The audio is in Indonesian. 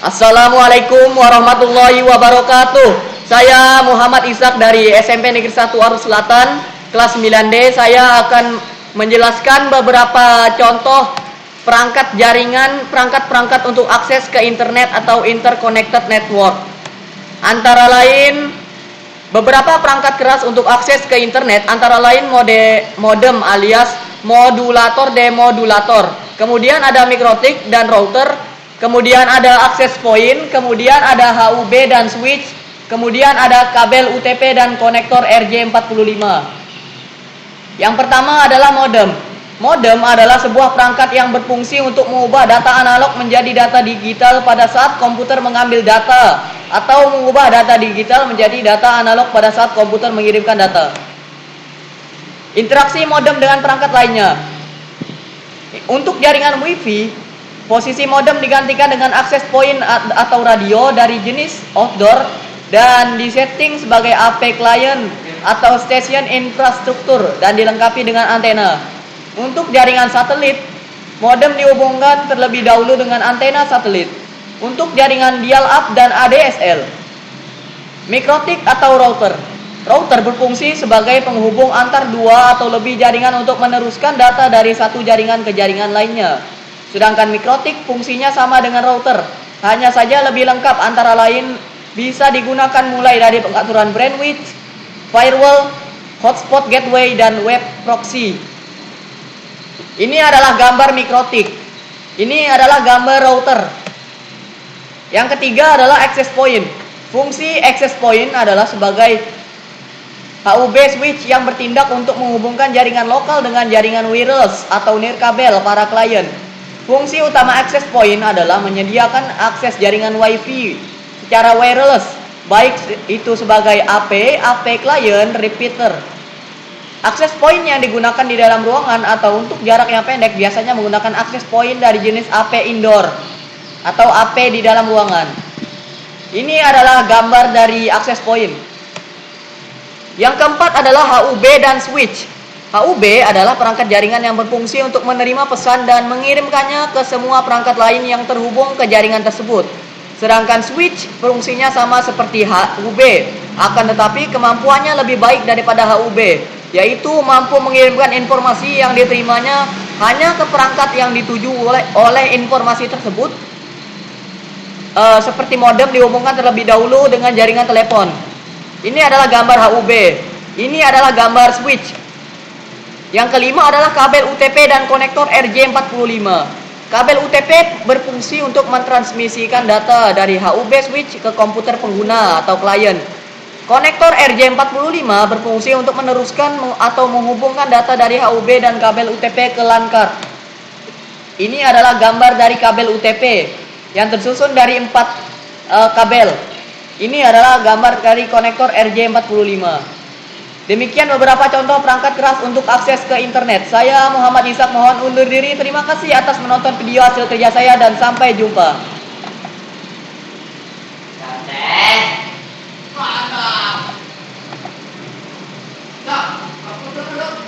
Assalamualaikum warahmatullahi wabarakatuh. Saya Muhammad Ishak dari SMP Negeri 1 Arus Selatan, kelas 9D. Saya akan menjelaskan beberapa contoh perangkat jaringan, perangkat-perangkat untuk akses ke internet atau interconnected network. Antara lain, beberapa perangkat keras untuk akses ke internet, antara lain modem alias modulator demodulator. Kemudian ada mikrotik dan router. Kemudian ada access point, kemudian ada HUB dan switch, kemudian ada kabel UTP dan konektor RJ45. Yang pertama adalah modem. Modem adalah sebuah perangkat yang berfungsi untuk mengubah data analog menjadi data digital pada saat komputer mengambil data, atau mengubah data digital menjadi data analog pada saat komputer mengirimkan data. Interaksi modem dengan perangkat lainnya. Untuk jaringan WiFi, posisi modem digantikan dengan akses point atau radio dari jenis outdoor dan disetting sebagai AP client atau station infrastruktur dan dilengkapi dengan antena. Untuk jaringan satelit, modem dihubungkan terlebih dahulu dengan antena satelit. Untuk jaringan dial-up dan ADSL, mikrotik atau router. Router berfungsi sebagai penghubung antar dua atau lebih jaringan untuk meneruskan data dari satu jaringan ke jaringan lainnya. Sedangkan mikrotik fungsinya sama dengan router, hanya saja lebih lengkap, antara lain bisa digunakan mulai dari pengaturan bandwidth, firewall, hotspot gateway, dan web proxy. Ini adalah gambar mikrotik. Ini adalah gambar router. Yang ketiga adalah access point. Fungsi access point adalah sebagai HUB switch yang bertindak untuk menghubungkan jaringan lokal dengan jaringan wireless atau nirkabel para klien. Fungsi utama access point adalah menyediakan akses jaringan WiFi secara wireless, baik itu sebagai AP client, repeater. Access point yang digunakan di dalam ruangan atau untuk jarak yang pendek biasanya menggunakan access point dari jenis AP indoor atau AP di dalam ruangan. Ini adalah gambar dari access point. Yang keempat adalah HUB dan switch. HUB adalah perangkat jaringan yang berfungsi untuk menerima pesan dan mengirimkannya ke semua perangkat lain yang terhubung ke jaringan tersebut. Sedangkan switch fungsinya sama seperti HUB, akan tetapi kemampuannya lebih baik daripada HUB, yaitu mampu mengirimkan informasi yang diterimanya hanya ke perangkat yang dituju oleh informasi tersebut. Seperti modem dihubungkan terlebih dahulu dengan jaringan telepon. Ini adalah gambar HUB. Ini adalah gambar switch. Yang kelima adalah kabel UTP dan konektor RJ45. Kabel UTP berfungsi untuk mentransmisikan data dari HUB switch ke komputer pengguna atau klien. Konektor RJ45 berfungsi untuk meneruskan atau menghubungkan data dari HUB dan kabel UTP ke LAN card. Ini adalah gambar dari kabel UTP yang tersusun dari 4 kabel. Ini adalah gambar dari konektor RJ45. Demikian beberapa contoh perangkat keras untuk akses ke internet. Saya Muhammad Ishak mohon undur diri. Terima kasih atas menonton video hasil kerja saya dan sampai jumpa.